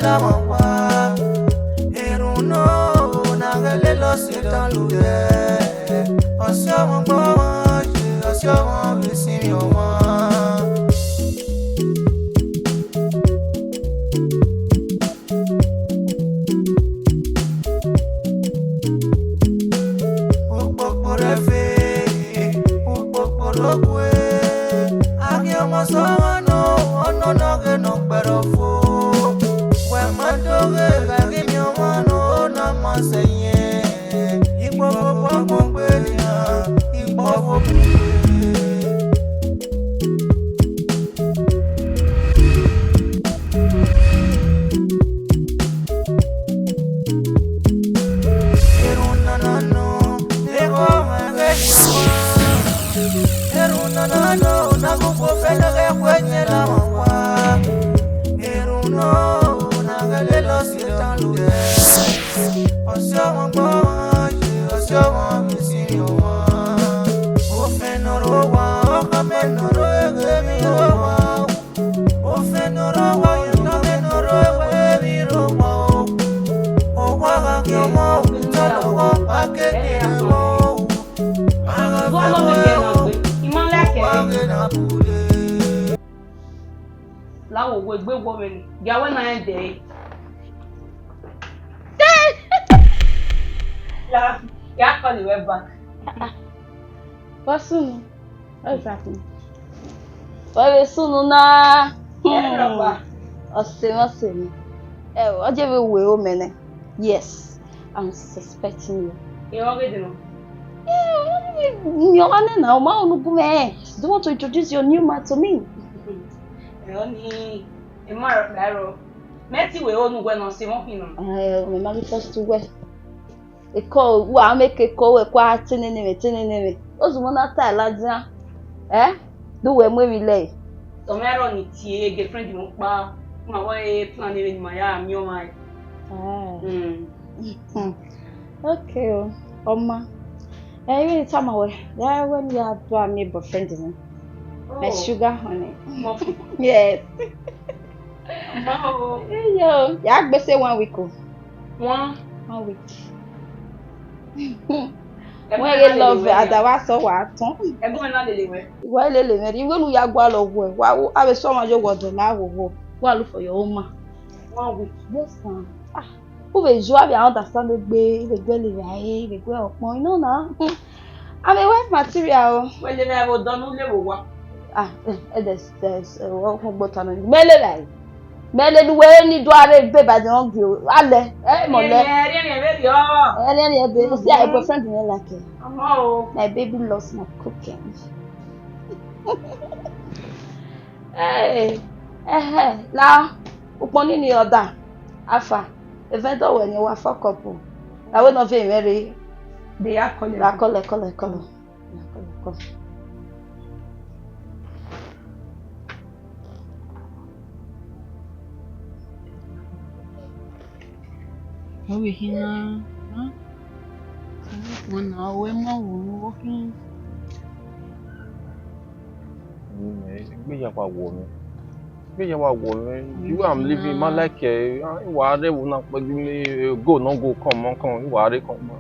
la mwa eruno nagale lo sitan luge osyo mbo osyo bisimi owa What's happening? What is soon na? Yes, I'm suspecting you. You already know. You don't want to introduce your new man to me. Only a mark barrel. Matty we all know when I see one thing. My mother first to wear. A call, well, make a call a quiet anyway. Those one that lads, eh? Do we lay? Tomorrow, it's a girlfriend in my way planning in my arm, your mind. Okay, Oma. Every time away, there when you have to me boyfriend, my sugar honey. Yes. Yo, yeah, I say 1 week. 1 week. When you love Adawa so what? Everyone not anywhere. Why, Lily, you will ya go away. Why, I was so much over the now. Go look for your own. 1 week. Yes, ma'am. Who will you have understand the way the girl is the girl of mine? No, no. I'm a wife material. When they never done, no level work. There's one button. Mele the way ni do are be by the hungry. Ale, mole. See, I boyfriend me like it. My baby loves my cooking. Hey, now, upon any other, Afa, a vendor when you are for couple. I will not be very. They are calling. Color. Over here, huh? One hour, we're walking. You I'm living my like whatever will not go, no go, come on, whatever come.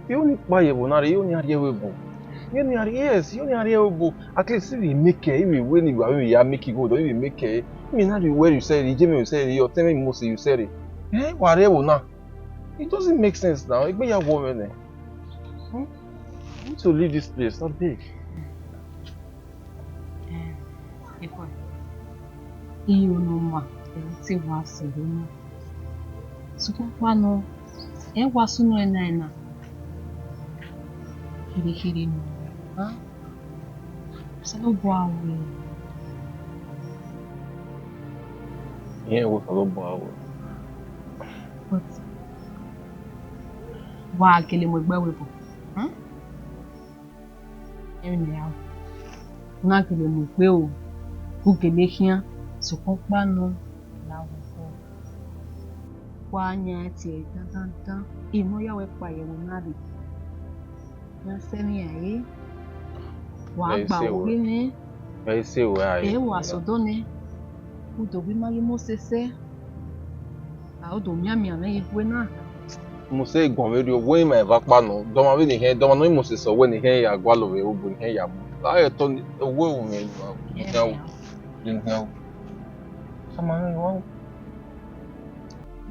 You only buy a bonari, you only are able. Yes, you only are able. At least if we make it, when you are making good, or you make it, I mean, not where you say it, Jimmy, you say it, you're telling me mostly you said it. Whatever now. It doesn't make sense now. It be a woman. I need to leave this place, not big. You know, ma, see what's doing. So, one, it was no nine. Hiri, huh? So, wow. Yeah, with a little bow. But why killing with Bellable? Huh? Anyhow, not killing with Bill, who can make here, so Pokbano, now. One year, Imoya went by a marry. Nasemi, what about women? I say, where I was so done. Who do we marry most say? Ah, do minha mãe foi na. Mo say gbon we rio we ma eva pa no. Do ma we ni hen, do ma no mo se so we ni hen ya gwa lo we obo ni hen ya mo. La e to we o me wa. Ni hen. Sama ni wa.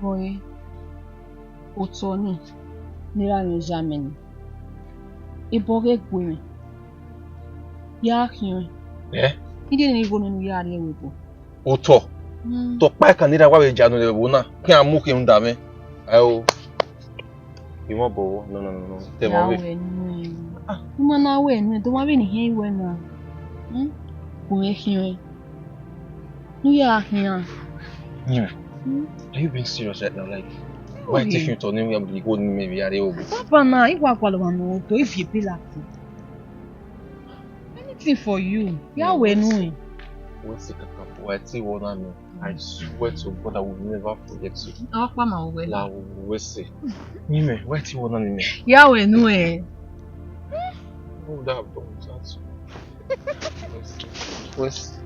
Boy. Otoni. Nira ni Germany. Iboge gwe. Ya hiyo. Ide ni go no ya re webo. Oto. To pa kan nira wa we janu le wo na. Ki amu ki nda me. Ayo. Ìwọ̀n bọ̀wọ̀ no tẹ́ mọ̀ wé. Ìmọ̀ náà wẹ̀ nù tó wá bẹ̀ ní hẹ́ ìwẹ̀ náà. Kò yẹ kí wẹ̀. Ní yà hìyàn. Are you being serious right now? Like, why take you to name where we go ni maybe are you? Papa náà ìwà àpàlọ́wà náà tó if you pay like anything for you. Yà wẹ̀ nù ẹ̀. Wọ́n sì kàkà bọ̀ ẹ̀ tí wọ́n náà mi. I swear to God I will never forget you. Àwọn pa màá wẹ̀. La wẹ̀ sè. Nímẹ̀, why tí wọ́n náà ni mẹ̀? Yà wẹ̀ nù ẹ̀. What would I have done without you? West,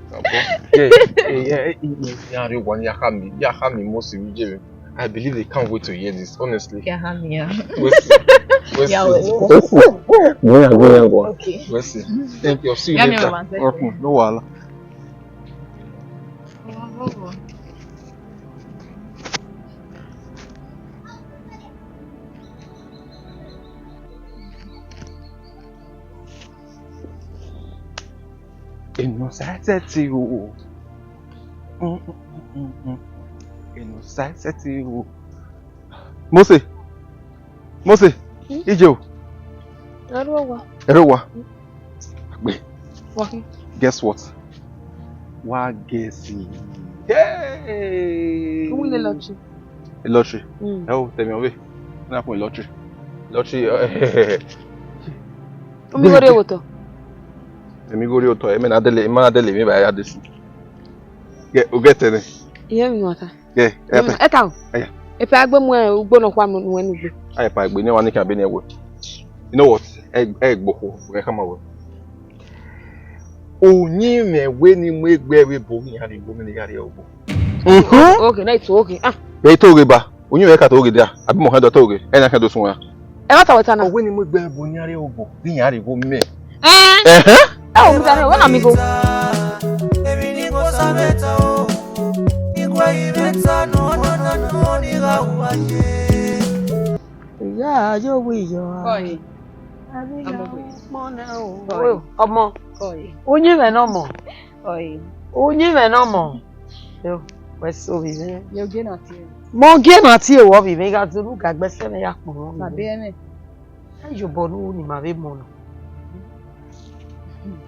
yeah, most of you. I believe they can't wait to hear this, honestly. Yeah. West. Go. Okay. West. Thank you. See you later. Okay, no wahala. Innocenti o. Innocenti o. Mose. Ije o. Erowa. Agbe. Guess what? Wa guess. Hey. Who will lottery? Lottery. Oh, tell me away. Na pon lottery. Omi gore woto. Emi gori oto e me na dele mi ba ya desu. O get it. Iye mi wata. Yeah, eta o. Aya. Epe agbe mu ugbo no kwa mu enu gbe. Aya pa egbe ni wa ni kan be ni ewo. You know what? Egbo we come away. Onyi mewe ni mu egbe we bo ni hari go mi ni hari obo. Okay, na it's okay. Ah. Be to re ba. Onyi we ka to re dia. Abi mo kan do to re. E na kan do sun ya. E wata wata na. Owe ni mu egbe bo ni hari obo. Ni hari go me. Oh, mi tare, when amigo. Ebi ni ko sabeta o. Igwa ibeta no ni ga uaje. Ya, yo wi yo. Koi. Ọmọ. Koi. Onye me no mo. Koi. Onye me no mo. Yo, we so bi me. Yo ge na ti. Mo ge na ti e wo bi me ga turu ga gbese me ya pon. Na be ene. Ayo bonu ni ma be mo no.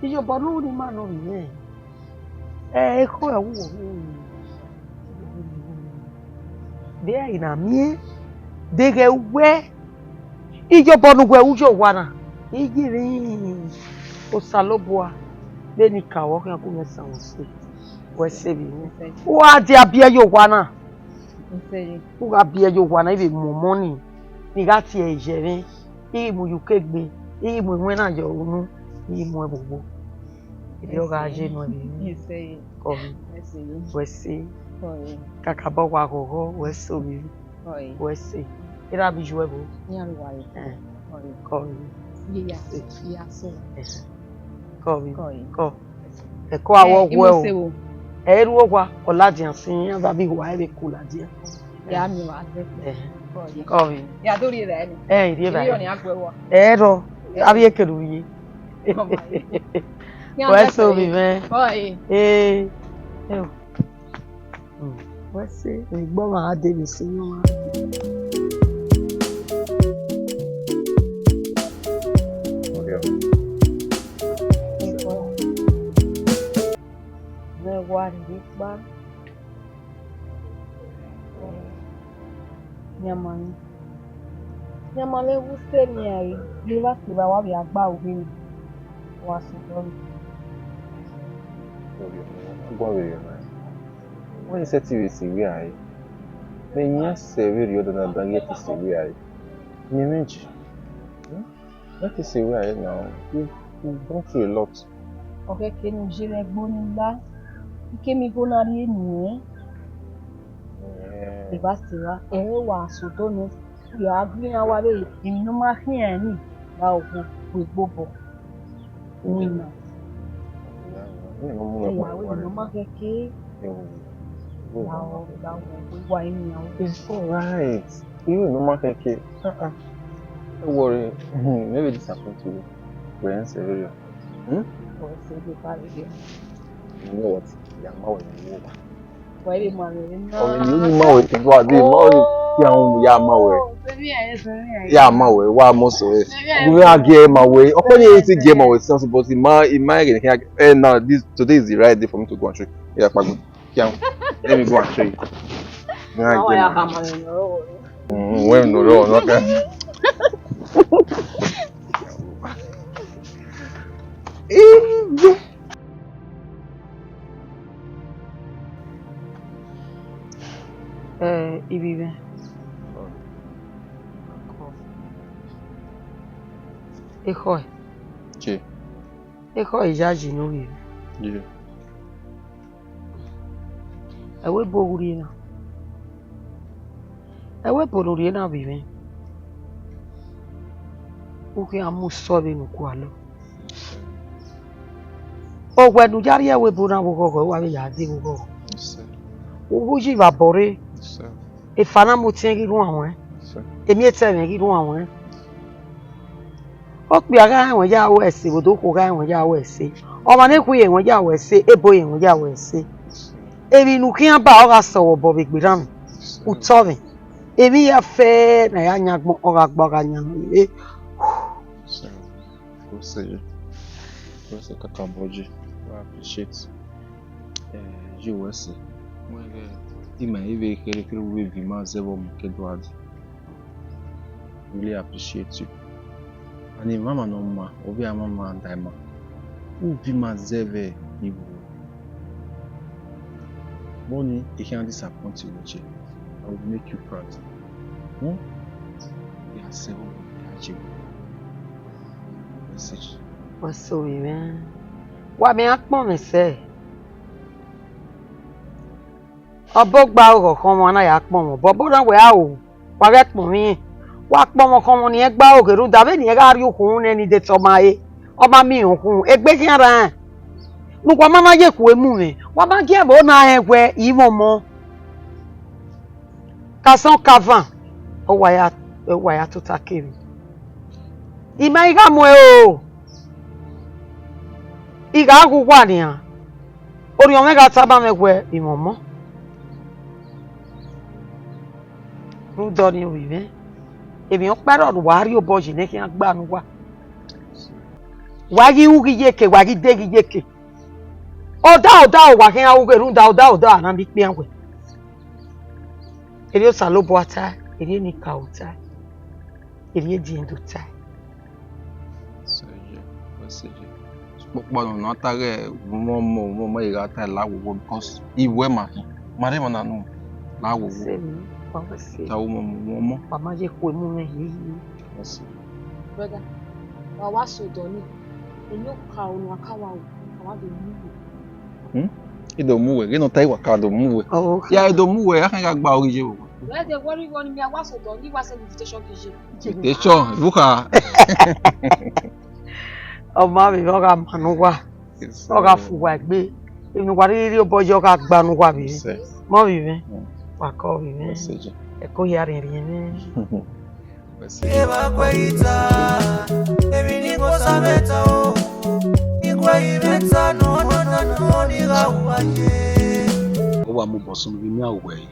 Iyo bonu ni ma no ni. Ko e wo. Be ai na mi. Dege we. Iyo bonu gwe ujo wana. Igiri. O salobua. Be ni kawo kan ku me san so. We se bi ni. Wa di abia yo wana. Nse. Ku ga bia yo wana ibe mo money. Ni ga ti e jere. Iri mu yukegbe. Iri mu nwe na jo unu. Iri mu egbogbo. Ibi o ga je no bi. Nse. Ko. We se. Koi. Kaka bo wa gogo we so bi. Koi. We se. Ira bi jo ebo. Ni aru wa yi. Koi. Ko. Ya so. Ko bi. Koi. Ko. E ko awo gwe o. Imo E ru ogwa oladian sin ya ba bi wa ebe kuladian. ya mi wa ze. Koi. Ko bi. Ya dori re ni. Iri ba. Yo ni agbewo. E ro. Abi ekeru yi. We so bi me. Koi. We se. Igbo ma ade mi sin yo ma. Ba nyamale wuse ni ai bi wa se ba wa bi agba obi ni wa se don When you say TV we are, when you say we are not going to see we are, you mention. What is we are now? We've gone through a lot. okay ke ni jire gbo ni la ke mi go na ri enu Ibasira wa sodono ya gbin aware emi no ma hin ani ba ogun Igbobo wina ya we no ma keke la wa emi ya It's alright. You no ma keke. Don't worry. Maybe disappoint you. We're in Severia. o se de pare de You know what? Yeah, ma we know. wa ile ma re na You ni ma we ti gwa di ma ya ma we. Ya ma we wa mo so. We are get ma we. Okonye iti get ma we sense but my now today is the right day for me to go and show you. Yeah, Pagbo. Let me go and show you. wa ya ba ma no Well, no, okay. Ibibe. Ekhoi. Che. Ekhoi jaji no bibe. Yeah. Ewe boguri na. Ewe boluri na bibe. Uke amu sobe no kwalo. Ogwenu jari ewe bona bogogo wa be ya di bogogo. Ubuji ba bore. Efana mo tin ki run awon. Emi ete mi ki run awon. O pe aga awon ja wo ese bodo ko ga awon ja wo ese. Omo ne ku ye won ja wo ese, ebo ye won ja wo ese. Ebi nu ki an ba o ga sowo bo be gbiran. Uto mi. Ebi ya fe na ya nyagbon o ga gbo ga nyan. Você acabou de appreciate you você ima ive kere Uvbi ma zebo mkedwadi really appreciate you and mama no ma obi mama and I ma Uvbi ma zeve ibu money he can't disappoint you with. I will make you proud. You are zebo mkedwadi message. What's so man? Wa me akpon me se. Obo gba oro kan mo na ya akpon mo. Bobo na we a o. Wa re pon mi. Wa pon mo kan mo ni e gba oke ru da be ni e ga ri okun ne ni de to ma e. Oba mi okun egbe ki ara. Nu kwa mama je ku emu mi. Wa ma ge bo na egwe iwo mo. Ka son kavan. O wa ya to takiri. Ima iga mo e o. Iga agugwa ni a. Ori o me ga taba me gwe imomo. Rudo ni wive. Èmi on paro wa ri oboji ne ki an gba nu wa. Wa gi u gi yeke, wa gi de gi yeke. Oda wa ki an u ge runda oda na bi pe anwe. Eri o sa lo bo ata, eri ni ka ota. Eri di endo ta. Pokpano na tare mo ira ta lawo because iwe ma mare mo na nu lawo ta wo mo Mama je ko emu me yi. brother wa so do ni eni o ka onu akawa o kawa do mu ido muwe ino tai wa ka do muwe Oh, ya ido muwe ya kan ga gba ori je wo where dey worry one me wa so do ni wa send invitation kije invitation buka ọmọ mi o ga manu wa. O ga fu wa gbe. Èmi wa ri oboji o ga gba nu wa bi. Mo bi mi. Wa ko bi mi. E ko ya rin ni. Eba kweita, ebi ni kosa meta o. Igwe imeta no ni ga uaje. Ó wà mo bọ̀ sún mi ní àwẹ̀ yìí.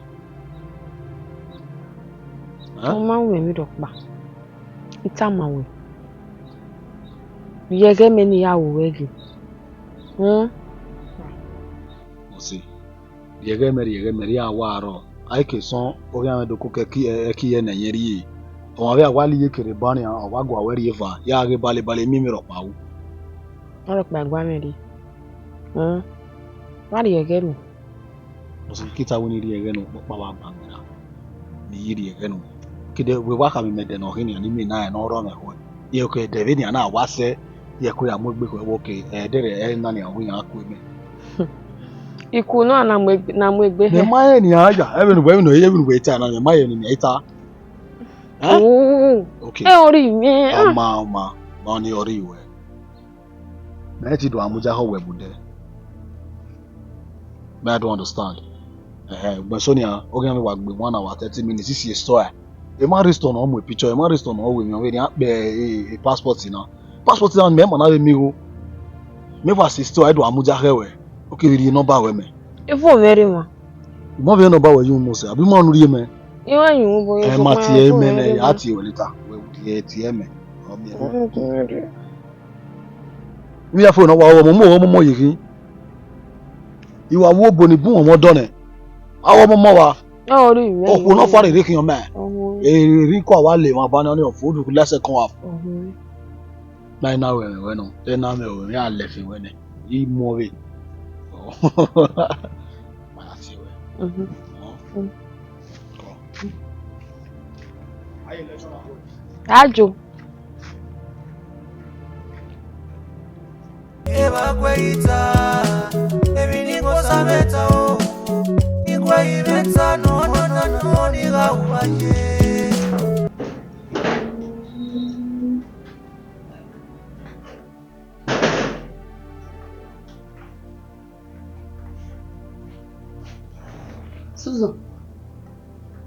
Mo máa ń wẹ̀ mí dọ̀pá. Ìta máa wẹ̀. Yege me ni ya wẹ̀ gị. Mo sì yẹ̀gẹ́ mẹ́rin yà wà àárọ̀. Àyè kè sán orí àwọn ẹ̀dọ́kọ̀ kẹ́kí yẹn nà yẹn rí yìí. Ọ̀wọ́n àbí àwa lè yé kéré bá ní àwọn àgọ́ àwẹ̀ rí fa yà á rí balẹ̀ mímí rọ̀ pa wò. Wọ́n lọ pa àgbá mi rí. Wọ́n rí yẹ̀gẹ́ nù. Mo sì kíta wo ni rí yẹ̀gẹ́ nù pọ̀ wà gbà mí náà. Ní yí rí yẹ̀gẹ́ nù. Kéde wíwá kàmi mẹ́dẹ̀ náà kí ni àní mi náà ẹ̀ náà rọ̀ mẹ́kọ̀ọ́. Yẹ kò dẹ̀bí ni àná àwa sẹ́ yẹ kó yà mú gbé kọ̀ ẹ̀wọ́ kè ẹ̀ẹ́dẹ̀rẹ̀ ẹ̀ náà ni àwọn yàn á kó ẹ̀mẹ́. Ikuno na mwegbe. The my ni aja. Even wait na the my ni eta. Oh. Okay. Ori mi. Ma ni ori we. Na ti do amuja ho webude. I don't understand. But Sonia, okay, me work 1 hour 30 minutes. This is a story. A man restore no more picture. A man restore no we me a passport na. Passport na me na me go. Me was sister I do amuja hewe. Okay, we the number we me. Ifo very ma. Mo be number we you mo say. Abi mo nu ri me. Iwa yin bo yo. Ma tie me na ya tie we later. We tie me. We have phone no wa mo yi. You are wo boni bu won do ne. Awo mo wa. Ori mi. Oku no fare re kiyan me. Eri ko wa le won ba na ni ofodu lese kan wa. Nai na we no. E na me o ri ale fi we ne. I mo we. Ma ti we. Ajo. Eba kweita, ebini kosameta o. Ingwe imeta no ni gauaje.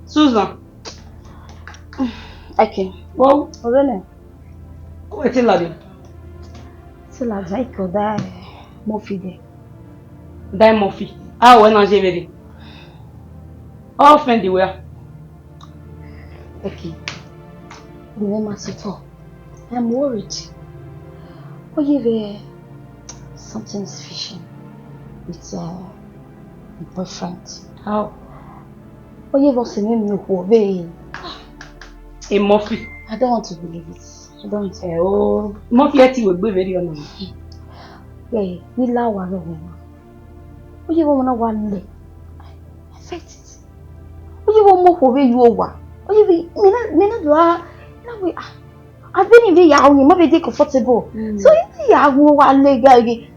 Susan. Okay. Wow. Orele. Ko eti la de. Se la jai ko da mo fi de. Dai Murphy. Ah we na je vede. All friend the way. Okay. Remember Sito. I'm worried. Oh, yeah, something's fishy with my boyfriend. How? Oh, yeah, what's the name you Uvbi? A Murphy. I don't want to believe it. I don't want to. Oh, Murphy eti we gbe very on. Yeah, we la wa lo we. Oh, yeah, we na wa le. I felt it. Oh, yeah, we mo Uvbi you wa. Oh, yeah, me na do na we I've been in the yaw, you might be comfortable. So in the yaw, wa le gagi.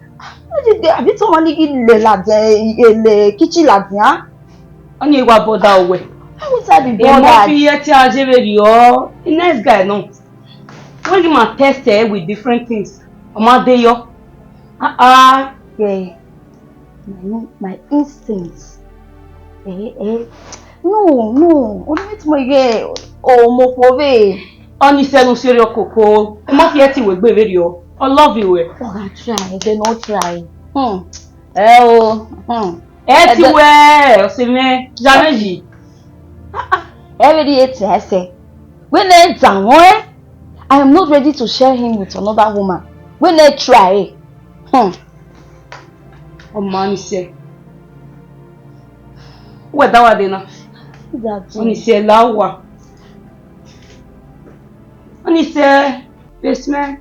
I be to money in the kitchen ladnya. Only wa boda we. How would I be A bothered? Murphy eti a je very o. The nice guy no. When you man test with different things. Oma dey yo. Yeah. My instincts. No. Only to my girl. Oh, mo fove. Oni se no seri okoko. Murphy eti we gbe very o. I love you we. Oh, I try. They not try. Eti we o se me jameji. Every day I say, when they down, I am not ready to share him with another woman. When they try, O man se. We da wa de na. Oni se lawa. Oni se basement.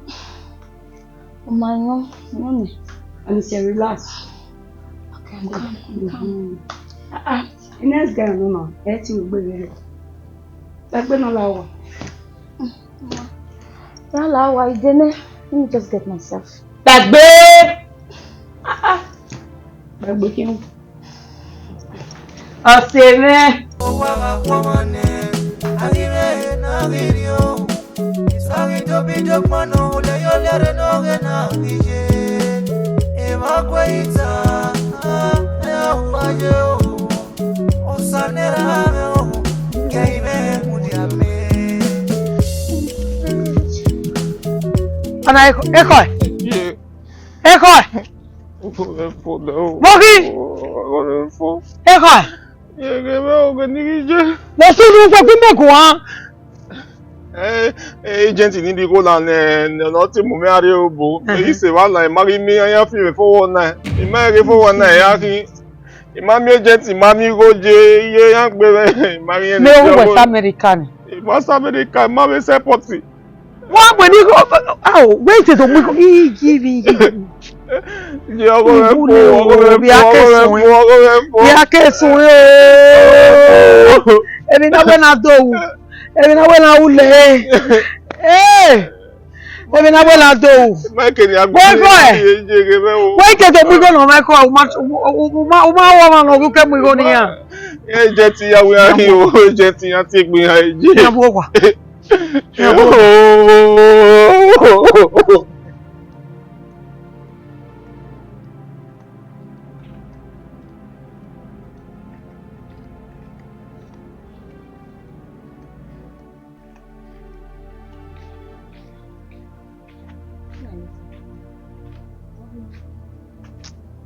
Oh my no. Oni se relax. Okay, come. The next guy no. Eti we gbe very. Egbe no lawa. Yala, why didn't? Let me just get myself. Dagbe. Dagbe kin. O se me. Owa kwamane, agire na girio. Isagi tobi jokmano ule yolere no gena gije. Eba kweita, ya uaje o. Osanera me o, keime mudiame. Ana ekoi. Yeah. Ekoi. Mogi. Ekoi. Yeah, me organize. Le sunu fo gbe ko an. Agent ni di ko la no ti mo me are obo. E se wa la mari mi aya fi me fo na. E ma re fo na ya ki. E ma mi agent ma mi go je iye yan gbe mari en. Me o West American. E West America ma me support. Wọ́n pè ní wéètì tó mú ìjìbì Jẹ́ ọkọ rẹ̀ fún bí akẹ́sùn ẹni náà wẹ́n náà dọ̀wù ẹni náà wẹ́n náà wulẹ̀ Emi na bola do. Michael ya gbo. Wait till we go no Michael. Uma wa no go ke mu go ni ya. E je ti ya we ari o, je ti ya ti gbin ha je. Ya bo wa.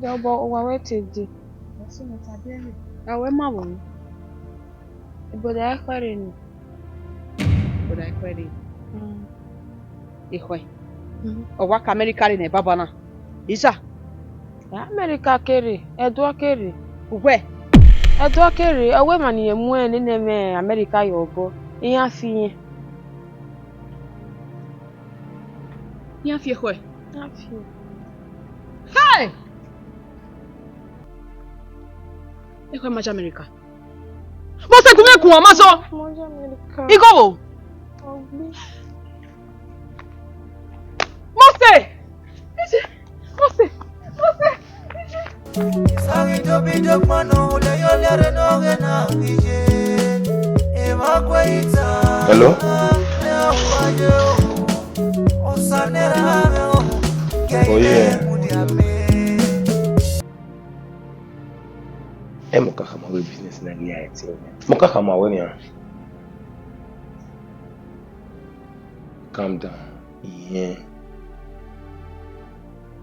Jọ̀bọ̀ wa wete di. Awe ma wo. Ibodo ekwere ni. But I query. Ihwe. Owa ka America ni baba na. Isa. America kere, edo kere. Ugwe. Edo kere, awe ma ni emu e ni me America yobo. Iya fi. Iya fi ihwe. Ya fi. Hey! Ihwe maja America. Mo se kume kun o ma so. Moja America. Igo. Ogbi. Mose! Sangi tobi dok mano ule yolere no gena ije. Ema kweita. Hello? Oh yeah. Moka kama we business na ria eti. Moka kama we ni. Calm down. Yeah.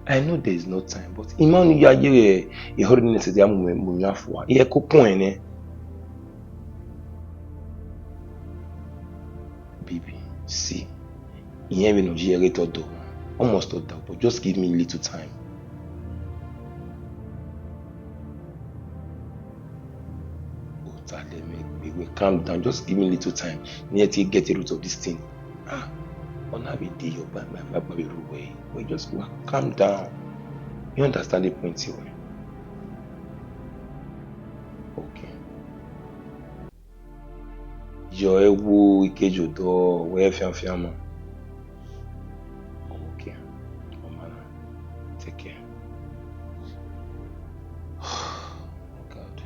I know there is no time, but imagine you are here. You holding it to the munyafwa. Iye ko point ne. Baby, see. Iye we no jere to do. Almost to that, but just give me a little time. Oh, Tade, we calm down. Just give me a little time. Need to get the root of this thing. On have a day, your way. We just calm down. You understand the point here? Okay. Your ewu ikejo do where fiam. Okay. Oh man, take care. Oh God.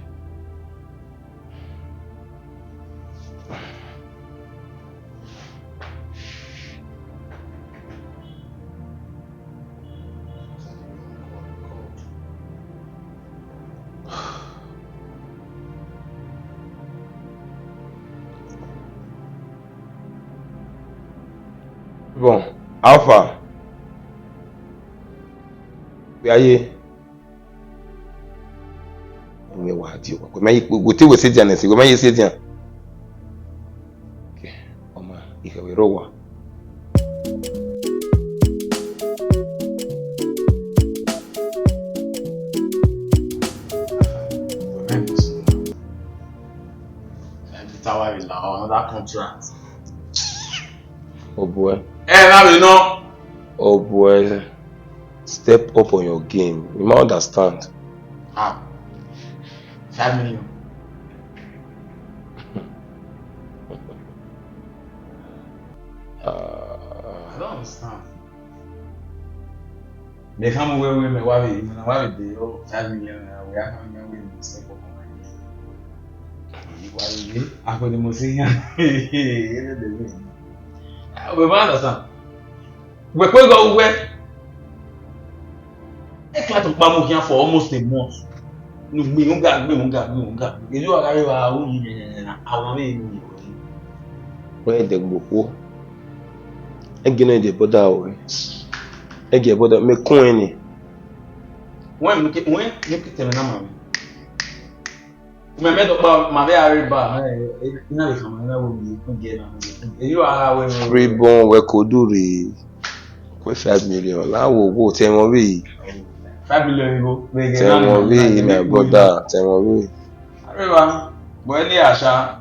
Bon, Alpha. Where are you? Me wa di o. Go te we se dia na se. Go ma ye se dia. Okay. Oma, ike we rowa. Tower is now another contract. Oh boy. Now you know. Oh boy. Step up on your game. You might understand. 5 million. I don't understand. They come away with me. Why they 5 million? We are coming away with the step up on my game. Why they? I got the most thing. We understand. We could go where? I tried to come here for almost a month. No, me unga. You are very well. I want me. Where the go? Again, the border. Again, border. Me coin. When you tell me now, me do ba ma be are ba. Ina le kama na wo bi get na. You are when Free born we could do the 5 million. La wo go tell me 5 million go. Tell me my brother. Tell me. Arriba. Bo ni asha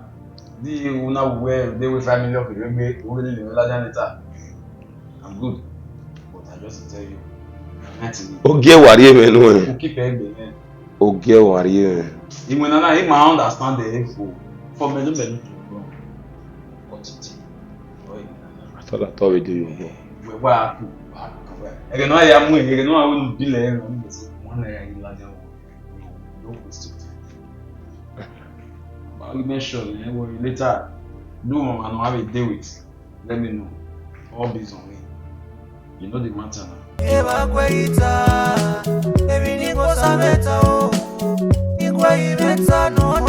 di una we they will 5 million for me. We really know that later. I'm good. But I just tell you. Oge wari me no. Keep it. Oge wari. Even na he might understand the info. For me to grow. I thought we do you. Wa ku. Ege no ya mu, ege no awon bi le no ni so. One ya ila ja wo. Don't waste it. But you make sure later do mama no have a day with. Let me know. All based on me. You know the matter now. Eba kweita, ebi niko sameta o. Nikwa imeta no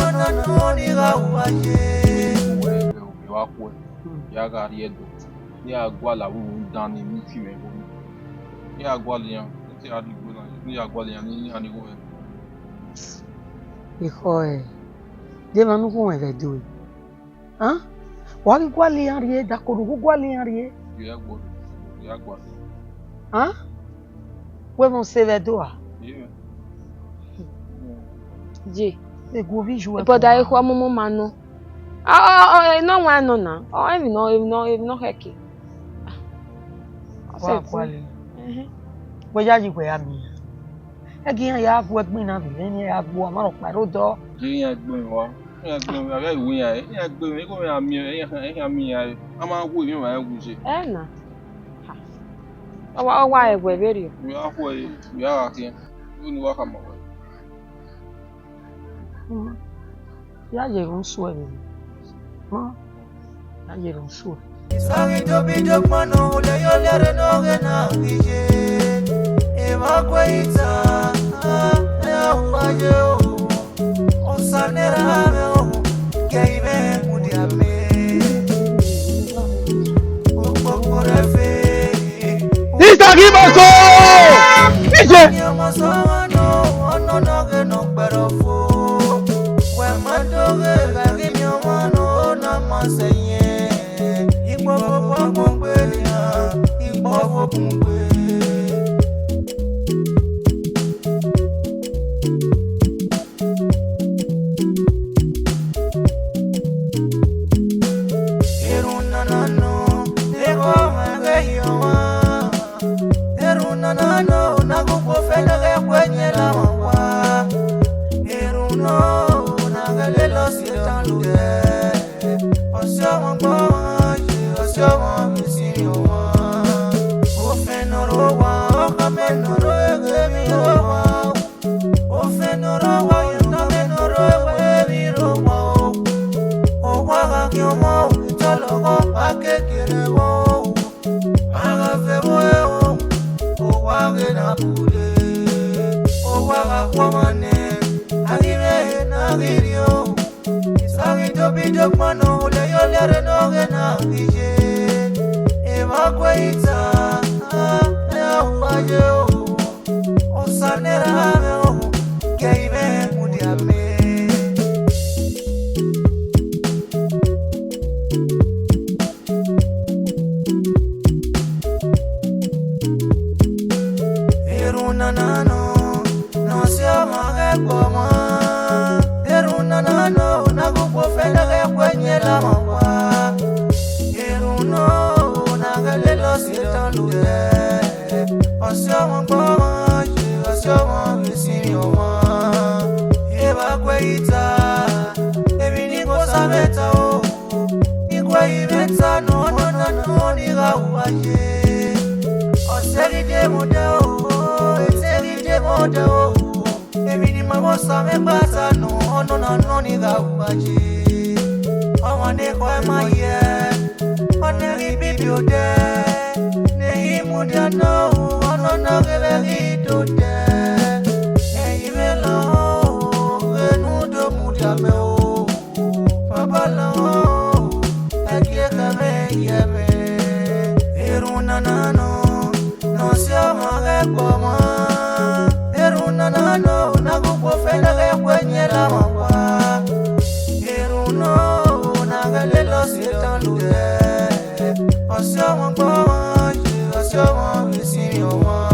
niga uwaje. Wa ko ya ga ri edo. Ni agwa la wu dan ni mi fi me go. Ni agwa le yan, ti adigbo na. Ni agwa le yan ni anigo e. Hijo de manu ko e do. Ah? Wa ki gwa le yan ri da ko ko gwa le yan ri. Ya gwa. Ah? Où mon CV doa? Yeah. Je. E go vi jouer. But I kwa momo mano. No one no na. Oh, I no heki. Wa kwale. Bo ya ji we ami. E gi ya bu egbin na bi ni ya bu amaro paro do. Ji yan gbin wa. Yan gbin wa ya iwu yan. Yan gbin mi ko yan mi ya. Ama wo mi wa wu je. Na. Wa egwe beri. Mi a ko mi a ki. Ni wa ka mo wa. Ya ye un sueño. ¿No? Ya ye un sueño. Isagi tobi dokmano le yolere no gena bije. Eba kweita, ya uwaje o. Osanera me o. Keibe mudiame. Okorefe. Isagi Maso! Ije! Nyamasama no no gena berofo. Wemadoge gagi nyamano na masenye. Ipo pombe ya, ipo pombe. Erunanano, ego mageyowa. Erunanano, nakupofenda kwenye la mawa. Eruno, nagalelo sitalude. Osama baje, osama misiniwa. Ofenorowa, okamenoro egemirowa. Ofenorowa, yonomenoro egemirowa. Owaga kyomo, italogo akekerewo. Agafewo, owage napule. Owaga kwamane, agire nagirio. Isagi tobi dokmano le yolere no gena bije. Eba kweita, ya uwaje o. Osanera me o, keibe mudiame. Erunanano, no se amage como. Erunanano, nakupofenda kwenye la mawa. Eruno, nagalelo sitalude. Osama baje, osama misiniwa. Eba kweita, ebi niko sameta o. Nikwa imeta no niga uwaje. Osegide muda o, esegide muda o. Ebi ni mabosa membata no niga uwaje. Owane kwa maye, oneri bibiode. Nehi muda no, ono gebegi dode. Eyi vela o, enudo muda me o. Babala o, ekie kame yeme. Erunanano, no se amage como. Erunanano, nakupofenda kwenye la mawa. Eruno, nagalelo sitalude. Osama baje, osama misiniwa.